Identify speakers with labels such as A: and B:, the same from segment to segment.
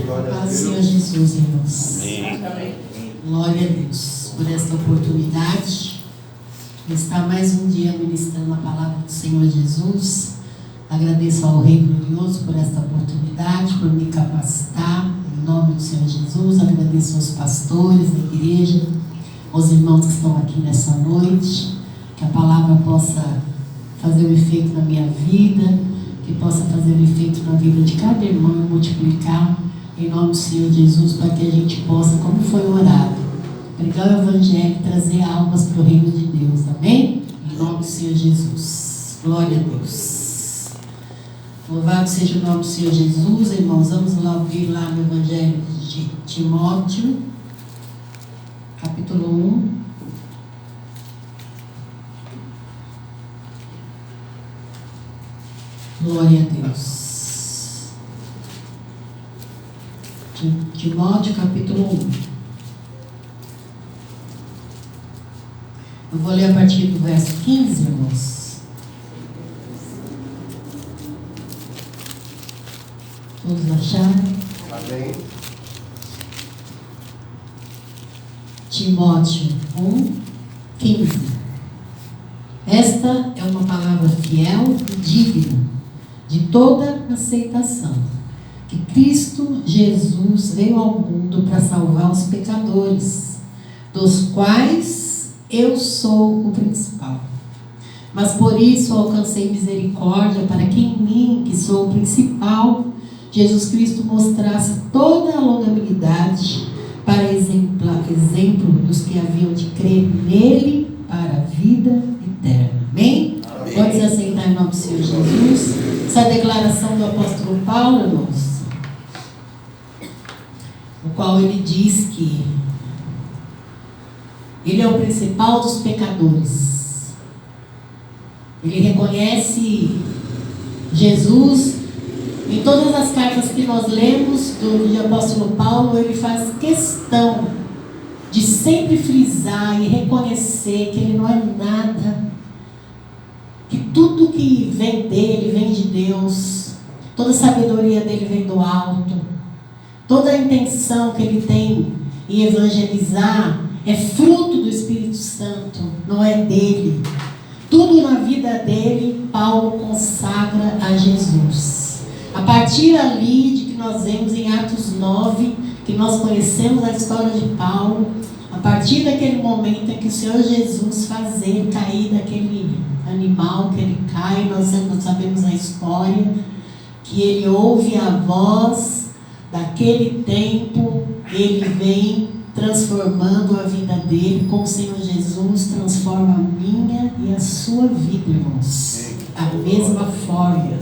A: Paz do Senhor Jesus, irmãos.
B: Amém.
A: Glória a Deus por esta oportunidade de estar mais um dia ministrando a palavra do Senhor Jesus. Agradeço ao Rei Glorioso por esta oportunidade, por me capacitar, em nome do Senhor Jesus. Agradeço aos pastores da igreja, aos irmãos que estão aqui nessa noite, que a palavra possa fazer um efeito na minha vida, que possa fazer um efeito na vida de cada irmão e multiplicar, em nome do Senhor Jesus, para que a gente possa, como foi orado, pregar o Evangelho e trazer almas para o reino de Deus, amém? Em nome do Senhor Jesus. Glória a Deus. Louvado seja o nome do Senhor Jesus, irmãos. Vamos lá ouvir lá no Evangelho de Timóteo, capítulo 1. Glória a Deus. Timóteo, capítulo 1. Eu vou ler a partir do verso 15, irmãos. Todos acharam?
B: Amém.
A: Timóteo 1, 15. Esta é uma palavra fiel e digna de toda aceitação, que Cristo Jesus veio ao mundo para salvar os pecadores, dos quais eu sou o principal. Mas por isso alcancei misericórdia, para que em mim, que sou o principal, Jesus Cristo mostrasse toda a longanimidade para exemplo dos que haviam de crer nele para a vida eterna. Amém?
B: Amém.
A: Pode se aceitar em nome do Senhor Jesus. Essa é a declaração do apóstolo Paulo, irmãos, no qual ele diz que ele é o principal dos pecadores. Ele reconhece Jesus. Em todas as cartas que nós lemos do apóstolo Paulo, ele faz questão de sempre frisar e reconhecer que ele não é nada, que tudo que vem dele vem de Deus, toda a sabedoria dele vem do alto, toda a intenção que ele tem em evangelizar é fruto do Espírito Santo, não é dele. Tudo na vida dele, Paulo consagra a Jesus. A partir ali de que nós vemos em Atos 9, que nós conhecemos a história de Paulo, a partir daquele momento em que o Senhor Jesus faz ele cair daquele animal que ele cai, nós sabemos a história, que ele ouve a voz daquele tempo, ele vem transformando a vida dele, como o Senhor Jesus transforma a minha e a sua vida, irmãos. Da mesma forma.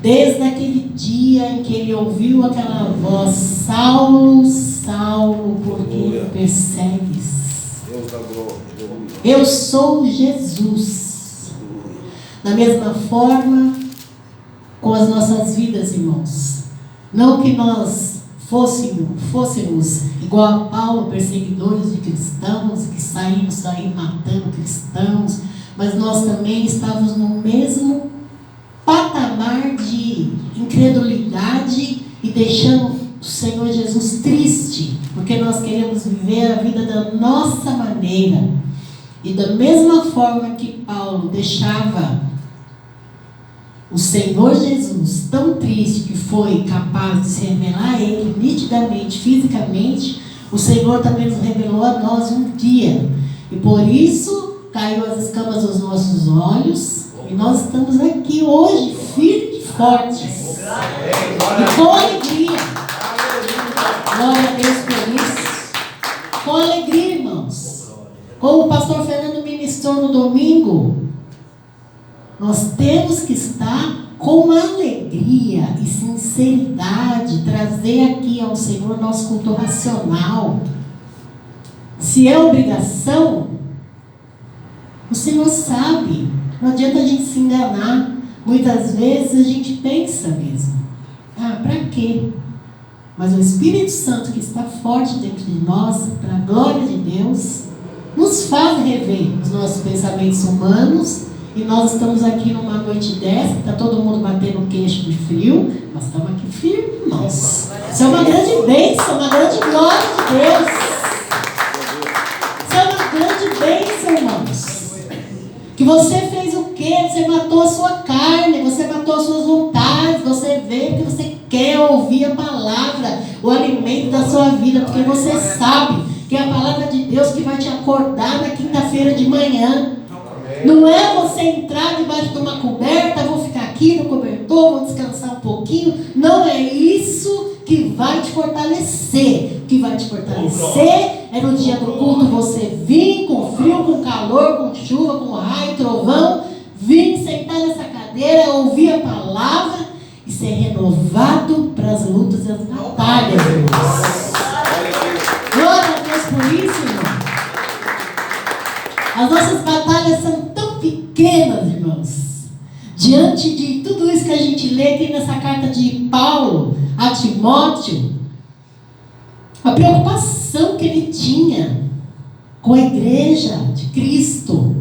A: Desde aquele dia em que ele ouviu aquela voz: Saulo, Saulo, por que me persegues? Eu sou Jesus. Da mesma forma, com as nossas vidas, irmãos. Não que nós fôssemos igual a Paulo, perseguidores de cristãos, que saímos matando cristãos, mas nós também estávamos no mesmo patamar de incredulidade e deixando o Senhor Jesus triste, porque nós queremos viver a vida da nossa maneira. E da mesma forma que Paulo deixava o Senhor Jesus tão triste, que foi capaz de se revelar a ele nitidamente, fisicamente, o Senhor também nos revelou a nós um dia. E por isso caiu as escamas dos nossos olhos. E nós estamos aqui hoje, firmes e fortes. E com alegria. Glória a Deus por isso. Com alegria, irmãos. Como o pastor Fernando ministrou no domingo, nós temos que estar com alegria e sinceridade, trazer aqui ao Senhor nosso culto racional. Se é obrigação, o Senhor sabe. Não adianta a gente se enganar. Muitas vezes a gente pensa mesmo: para quê? Mas o Espírito Santo que está forte dentro de nós, para a glória de Deus, nos faz rever os nossos pensamentos humanos. E nós estamos aqui numa noite dessa, está todo mundo batendo queixo de frio, nós estamos aqui firmes, irmãos. Isso é uma grande bênção, uma grande glória de Deus. Isso é uma grande bênção, irmãos. Que você fez o quê? Você matou a sua carne, você matou as suas vontades, você veio porque você quer ouvir a palavra, o alimento da sua vida, porque você sabe que é a palavra de Deus que vai te acordar na quinta-feira de manhã. Não é você entrar debaixo de uma coberta, vou ficar aqui no cobertor, vou descansar um pouquinho. Não é isso que vai te fortalecer. O que vai te fortalecer é no dia do culto você vir com frio, com calor, com chuva, com raio, trovão, vir sentar nessa cadeira, ouvir a palavra e ser renovado para as lutas e as batalhas, irmãos. Glória a Deus por isso, irmão. As nossas batalhas são tão pequenas, irmãos. Diante de tudo isso que a gente lê aqui nessa carta de Paulo a Timóteo, a preocupação que ele tinha com a igreja de Cristo.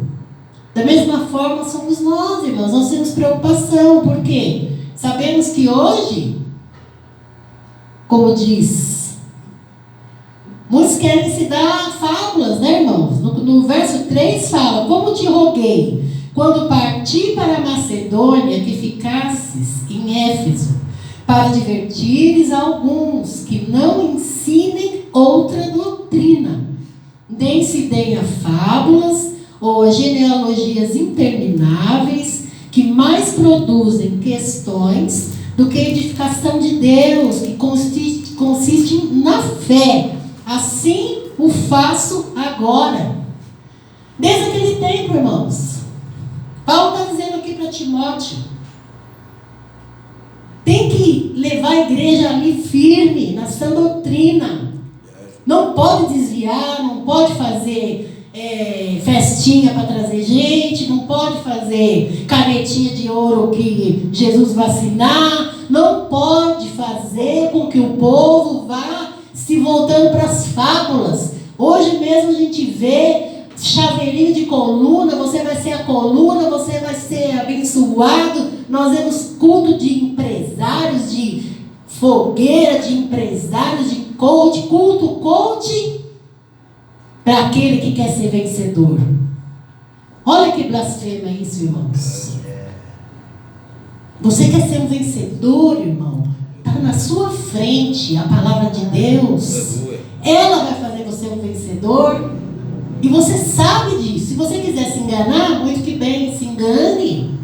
A: Da mesma forma somos nós, irmãos. Nós temos preocupação, porque sabemos que hoje, como diz, muitos querem se dar fábulas, né, irmãos? No verso 3 fala: como te roguei, quando parti para a Macedônia, que ficasses em Éfeso, para advertires alguns que não ensinem outra doutrina, nem se deem a fábulas ou a genealogias intermináveis, que mais produzem questões do que edificação de Deus, que consiste na fé. Assim o faço agora. Desde aquele tempo, irmãos, Paulo está dizendo aqui para Timóteo: tem que levar a igreja ali firme, na sã doutrina. Não pode desviar, não pode fazer festinha para trazer gente, não pode fazer canetinha de ouro que Jesus vai assinar, não pode fazer com que o povo vá se voltando para as fábulas. Hoje mesmo a gente vê chaveirinho de coluna, você vai ser a coluna, você vai ser abençoado. Nós vemos culto de empresários, de fogueira, de empresários, de coach, culto coach, para aquele que quer ser vencedor. Olha que blasfema isso, irmãos. Você quer ser um vencedor, irmão? Está na sua frente a palavra de Deus. Ela vai fazer você um vencedor. E você sabe disso. Se você quiser se enganar, muito que bem, se engane.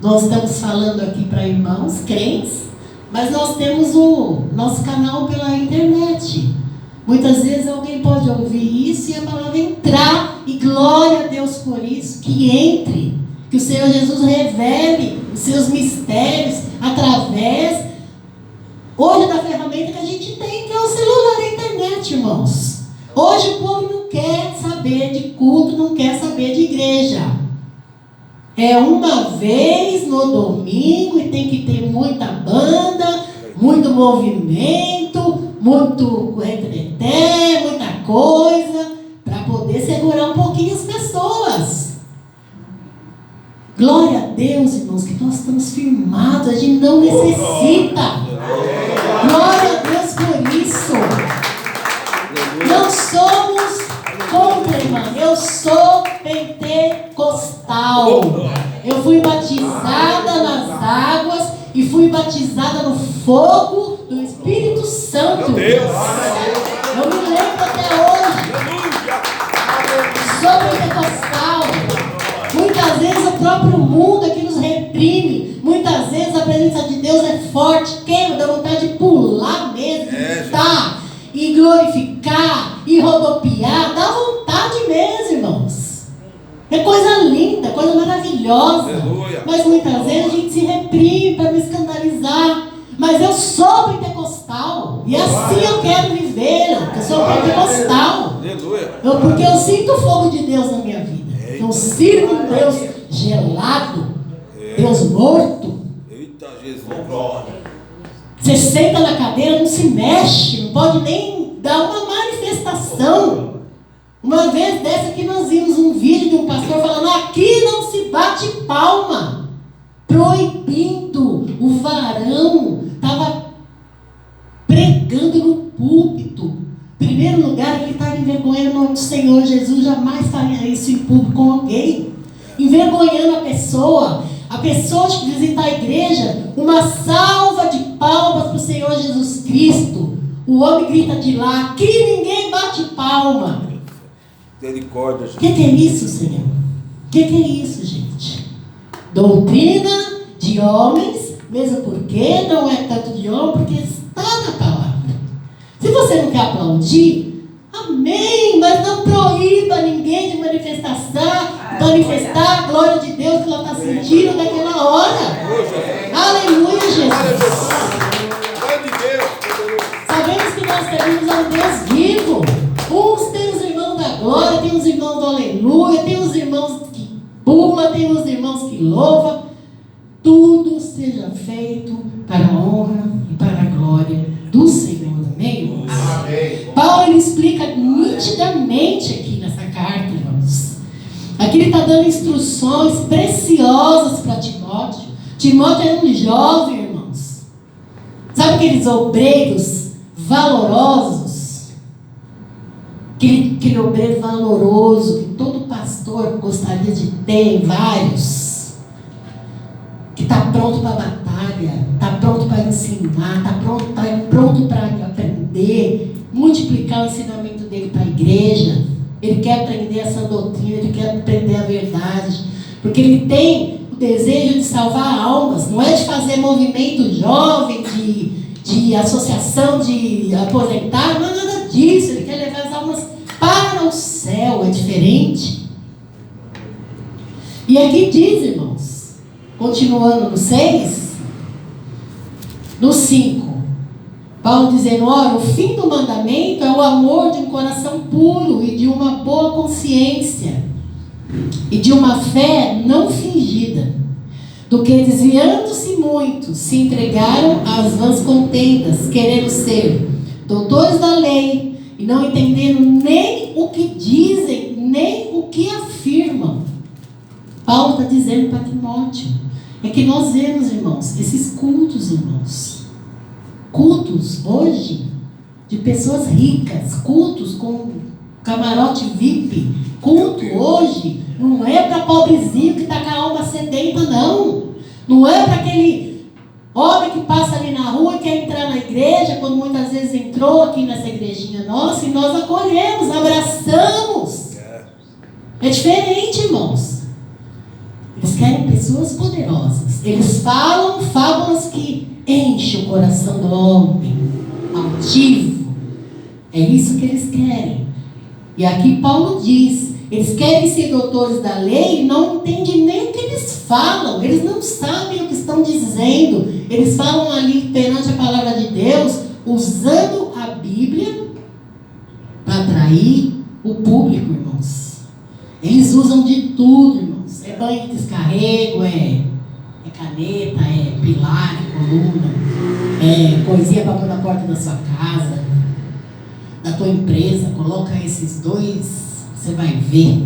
A: Nós estamos falando aqui para irmãos crentes, mas nós temos o nosso canal pela internet. Muitas vezes alguém pode ouvir isso e a palavra entrar, e glória a Deus por isso, que entre, que o Senhor Jesus revele os seus mistérios através hoje da ferramenta que a gente tem, que é o celular e a internet, irmãos. Hoje o povo não quer saber de culto, não quer saber de igreja. É uma vez no domingo e tem que ter muita banda, muito movimento, muito retreté, muita coisa, para poder segurar um pouquinho as pessoas. Glória a Deus, irmãos, que nós estamos firmados, a gente não necessita. Glória a Deus por isso. Não somos contra, irmão. Eu sou pentecostal. Eu fui batizada nas águas e fui batizada no fogo do Espírito Santo. Eu me lembro até hoje. Sou pentecostal. Muitas vezes o próprio mundo é que nos reprime. Muitas vezes a presença de Deus é forte, queima, dá vontade de pular mesmo, gritar e glorificar e rodopiar. Dá vontade mesmo, irmãos. É coisa linda, coisa maravilhosa. Aleluia. Mas muitas vezes a gente se reprime para não escandalizar. Mas eu sou pentecostal e assim eu quero viver. Eu sou pentecostal. Porque eu sinto o fogo de Deus na minha vida. Eu sirvo um Deus gelado, Deus morto.
B: Eita, Jesus.
A: Você senta na cadeira, não se mexe, não pode nem dar uma manifestação. Uma vez dessa que nós vimos um vídeo de um pastor falando: aqui não se bate palma, proibindo. O varão estava público com alguém, envergonhando a pessoa de visitar a igreja. Uma salva de palmas para o Senhor Jesus Cristo. O homem grita de lá, aqui ninguém bate palma.
B: Misericórdia,
A: O que é isso, Senhor? O que é isso, gente? Doutrina de homens, mesmo porque não é tanto de homem, porque está na palavra. Se você não quer aplaudir, amém, mas não proíba ninguém de manifestar a glória de Deus que ela está sentindo naquela hora. Aleluia, Jesus. Sabemos que nós temos um Deus vivo. Uns têm os irmãos da glória, tem os irmãos do aleluia, tem os irmãos que pula, tem os irmãos que louva. Tudo seja feito para a honra e para a glória do Senhor. Amém, irmãos? Amém. Paulo ele explica nitidamente aqui nessa carta, irmãos. Aqui ele está dando instruções preciosas para Timóteo. Timóteo era um jovem, irmãos. Sabe aqueles obreiros valorosos? Aquele obreiro valoroso que todo pastor gostaria de ter, vários. Que está pronto para a batalha, está pronto para ensinar, está pronto para aprender, multiplicar o ensinamento dele para a igreja. Ele quer aprender essa doutrina, ele quer aprender a verdade, porque ele tem o desejo de salvar almas, não é de fazer movimento jovem, de associação de aposentar, não é nada disso. Ele quer levar as almas para o céu, é diferente. E aqui diz, irmãos, continuando no 6, no 5, Paulo dizendo, ora, o fim do mandamento é o amor de um coração puro e de uma boa consciência e de uma fé não fingida, do que desviando-se muitos, se entregaram às vãs contendas, querendo ser doutores da lei e não entendendo nem o que dizem, nem o que afirmam. Paulo está dizendo para Timóteo, é que nós vemos, irmãos, esses cultos, irmãos, cultos hoje de pessoas ricas, cultos com camarote VIP, culto hoje não é para pobrezinho que está com a alma sedenta, não é para aquele homem que passa ali na rua e quer entrar na igreja, quando muitas vezes entrou aqui nessa igrejinha nossa e nós acolhemos, abraçamos. É diferente, irmãos. Eles querem pessoas poderosas. Eles falam fábulas que enchem o coração do homem altivo. É isso que eles querem. E aqui Paulo diz, eles querem ser doutores da lei e não entendem nem o que eles falam. Eles não sabem o que estão dizendo. Eles falam ali perante a palavra de Deus, usando a Bíblia para atrair o público, irmãos. Eles usam de tudo, irmãos. É banho de descarrego, é caneta, é pilar, é coluna, é coisinha para pôr na porta da sua casa, da tua empresa. Coloca esses dois, você vai ver.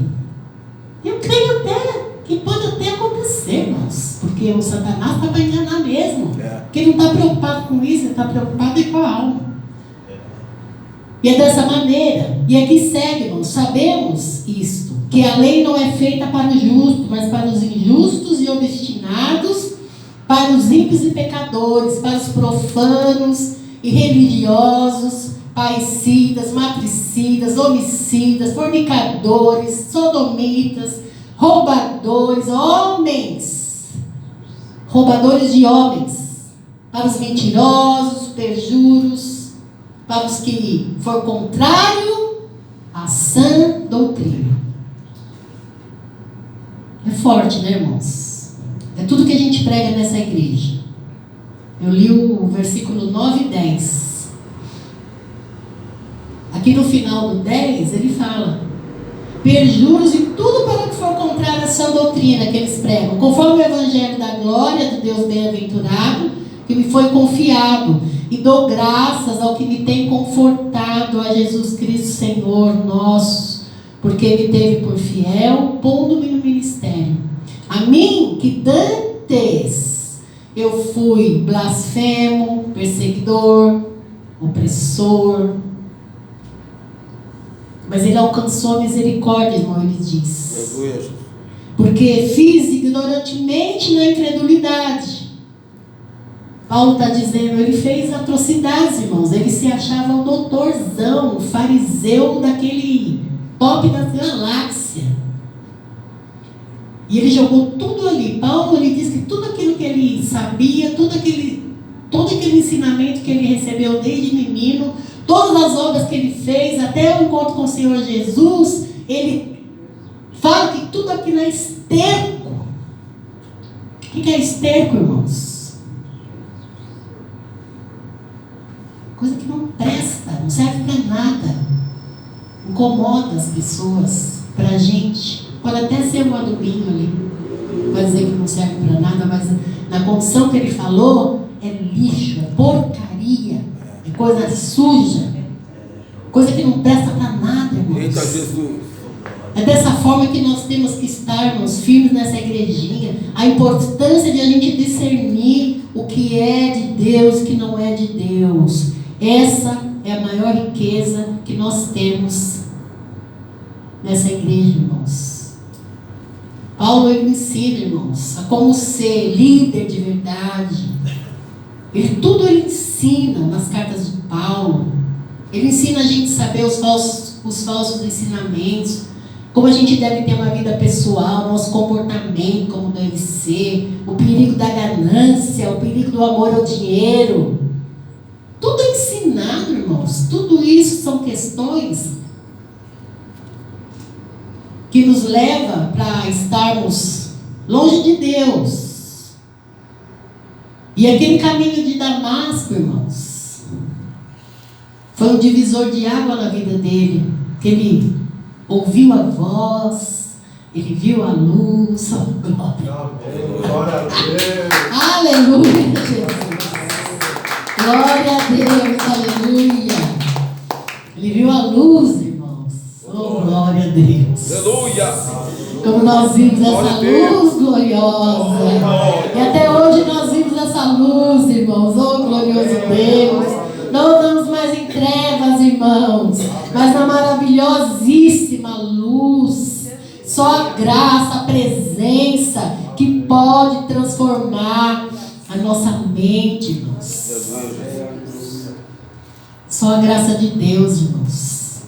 A: Eu creio até que pode até acontecer, irmãos, porque o Satanás está para enganar mesmo. Porque ele não está preocupado com isso, ele está preocupado com a alma. E é dessa maneira. E aqui segue, irmãos, sabemos isto, que a lei não é feita para o justo, mas para os injustos e obstinados, para os ímpios e pecadores, para os profanos e religiosos, parricidas, matricidas, homicidas, fornicadores, sodomitas, roubadores de homens, para os mentirosos, perjuros, para os que for contrário à sã doutrina. É forte, né, irmãos? É tudo que a gente prega nessa igreja. Eu li o versículo 9 e 10. Aqui no final do 10, ele fala: perjuros e tudo para que for contrário à sã doutrina que eles pregam, conforme o evangelho da glória do Deus bem-aventurado, que me foi confiado, e dou graças ao que me tem confortado, a Jesus Cristo Senhor nosso, porque me teve por fiel, pondo-me no ministério. A mim, que dantes eu fui blasfemo, perseguidor, opressor, Mas ele alcançou a misericórdia, irmão, ele diz.
B: Aleluia.
A: Porque fiz ignorantemente na incredulidade. Paulo está dizendo, ele fez atrocidades, irmãos. Ele se achava um doutorzão, um fariseu daquele top da galáxia. E ele jogou tudo ali. Paulo, ele diz que tudo aquilo que ele sabia, todo aquele ensinamento que ele recebeu desde menino, todas as obras que ele fez, até o encontro com o Senhor Jesus, ele fala que tudo aquilo é esterco. O que é esterco, irmãos? Coisa que não presta, não serve para nada. Incomoda as pessoas, para a gente. Pode até ser um adubinho ali, vai dizer que não serve para nada, mas na condição que ele falou, é lixo, é porcaria, é coisa suja, coisa que não presta para nada, irmãos.
B: Eita Jesus.
A: É dessa forma que nós temos que estarmos firmes nessa igrejinha. A importância de a gente discernir o que é de Deus e o que não é de Deus. Essa é a maior riqueza que nós temos nessa igreja, irmãos. Paulo, ele ensina, irmãos, a como ser líder de verdade. Tudo ele ensina nas cartas de Paulo. Ele ensina a gente a saber os falsos ensinamentos, como a gente deve ter uma vida pessoal, nosso comportamento, como deve ser, o perigo da ganância, o perigo do amor ao dinheiro. Tudo é ensinado, irmãos. Tudo isso são questões que nos leva para estarmos longe de Deus. E aquele caminho de Damasco, irmãos, foi um divisor de água na vida dele, que ele ouviu a voz, ele viu a luz. Oh, glória a Deus! Aleluia, Jesus! Glória a Deus, aleluia! Ele viu a luz, irmãos. Oh, glória a Deus!
B: Aleluia!
A: Como nós vimos essa luz gloriosa. E até hoje nós vimos essa luz, irmãos. Oh, glorioso Deus! Não estamos mais em trevas, irmãos, mas na maravilhosíssima luz. Só a graça, a presença que pode transformar a nossa mente, irmãos. Só a graça de Deus, irmãos.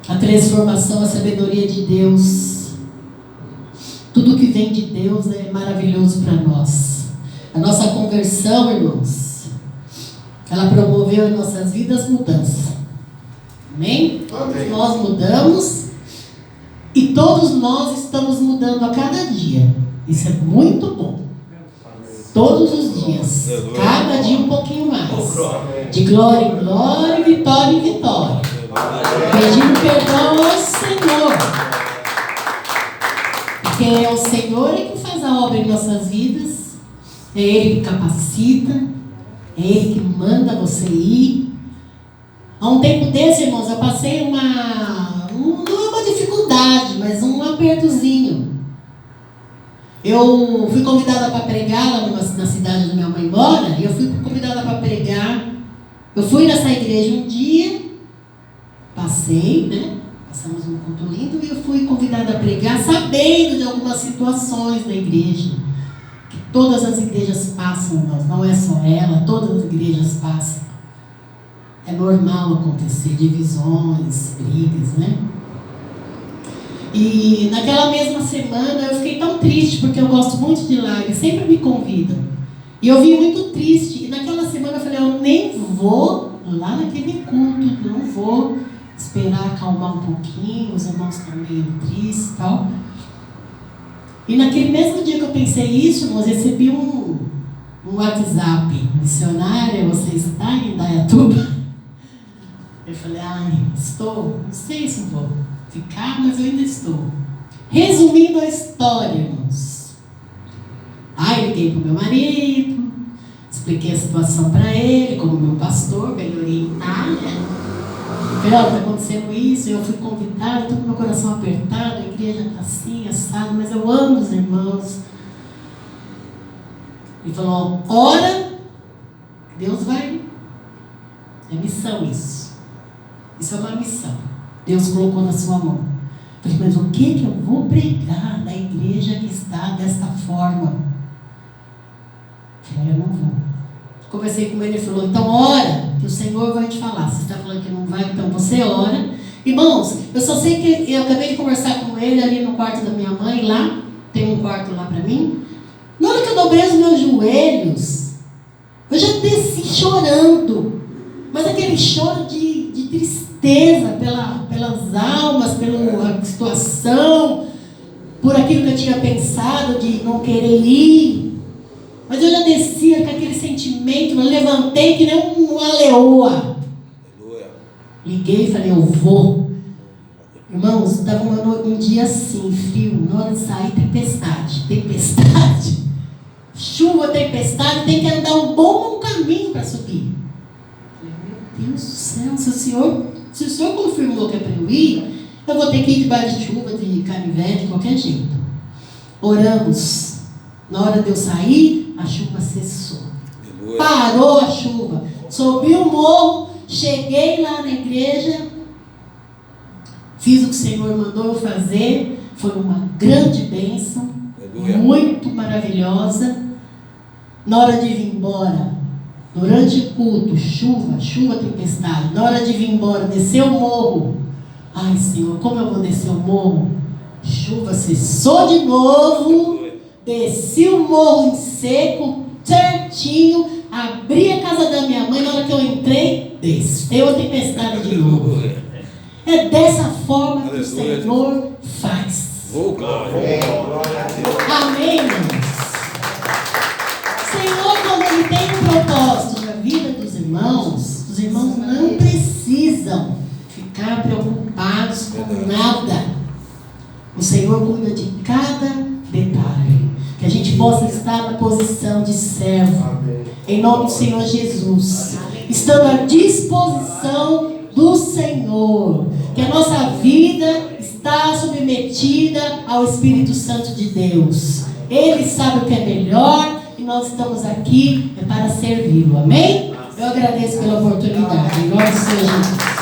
A: A transformação, a sabedoria de Deus. Tudo que vem de Deus é maravilhoso para nós. A nossa conversão, irmãos, ela promoveu em nossas vidas mudança. Amém? Todos nós mudamos e todos nós estamos mudando a cada dia. Isso é muito bom. Todos os dias. Cada dia um pouquinho mais. De glória em glória, vitória em vitória. Pedindo perdão ao Senhor. Porque é o Senhor que faz a obra em nossas vidas. É Ele que capacita. É Ele que manda você ir. Há um tempo desse, irmãos, eu passei não é uma dificuldade, mas um apertozinho. Eu fui convidada para pregar lá na cidade da minha mãe mora, e eu fui convidada para pregar. Eu fui nessa igreja um dia, passei, né? Passamos um culto lindo, e eu fui convidada a pregar, sabendo de algumas situações da igreja. Que todas as igrejas passam, irmãos, não é só ela, todas as igrejas passam. É normal acontecer divisões, brigas, né? E naquela mesma semana eu fiquei tão triste, porque eu gosto muito de lá, eles sempre me convidam. E eu vim muito triste, e naquela semana eu falei, eu nem vou lá naquele culto, não vou esperar acalmar um pouquinho, os irmãos estão meio tristes e tal. E naquele mesmo dia que eu pensei isso, eu recebi um WhatsApp, missionária, você está em Indaiatuba? Eu falei, estou, não sei se vou ficar, mas eu ainda estou. Resumindo a história, irmãos. Eu liguei para o meu marido, expliquei a situação para ele, como meu pastor, para ele orientar, né? Falei, está acontecendo isso, eu fui convidada, estou com meu coração apertado, a igreja está assim, assado, mas eu amo os irmãos. Ele falou, ora, Deus vai. É missão isso. Isso é uma missão. Deus colocou na sua mão. Eu falei, mas o que eu vou pregar na igreja que está desta forma? Eu falei, eu não vou. Conversei com ele e falou, então ora, que o Senhor vai te falar. Você está falando que não vai, então você ora. Irmãos, eu só sei que eu acabei de conversar com ele ali no quarto da minha mãe, lá, tem um quarto lá para mim. Na hora que eu dobrei os meus joelhos, eu já desci chorando, mas aquele choro de tristeza pelas almas, pela situação, por aquilo que eu tinha pensado de não querer ir. Mas eu já descia com aquele sentimento, eu levantei que nem uma leoa. Liguei e falei, eu vou. Irmãos, estava um dia assim, frio, na hora de sair, tempestade. Chuva, tempestade, tem que andar um bom caminho para subir. Meu Deus do céu, se o senhor confirmou que é para eu ir, eu vou ter que ir debaixo de chuva, de canivete, de qualquer jeito. Oramos. Na hora de eu sair, a chuva cessou. Parou a chuva. Subi o morro, cheguei lá na igreja, fiz o que o Senhor mandou eu fazer. Foi uma grande bênção, muito maravilhosa. Na hora de vir embora, durante o culto, chuva, tempestade. Na hora de vir embora, descer o morro. Ai, Senhor, como eu vou descer o morro? Chuva cessou de novo. Desci o morro em seco, certinho. Abri a casa da minha mãe. Na hora que eu entrei, desceu a tempestade de novo. É dessa forma que o Senhor faz. Amém, irmãos? O Senhor, quando Ele tem um propósito na vida dos irmãos, os irmãos não precisam ficar preocupados com nada. O Senhor cuida de cada detalhe. Que a gente possa estar na posição de servo. Em nome do Senhor Jesus. Estando à disposição do Senhor. Que a nossa vida está submetida ao Espírito Santo de Deus. Ele sabe o que é melhor e nós estamos aqui para servi-lo. Amém? Eu agradeço pela oportunidade. Em nome do Senhor Jesus.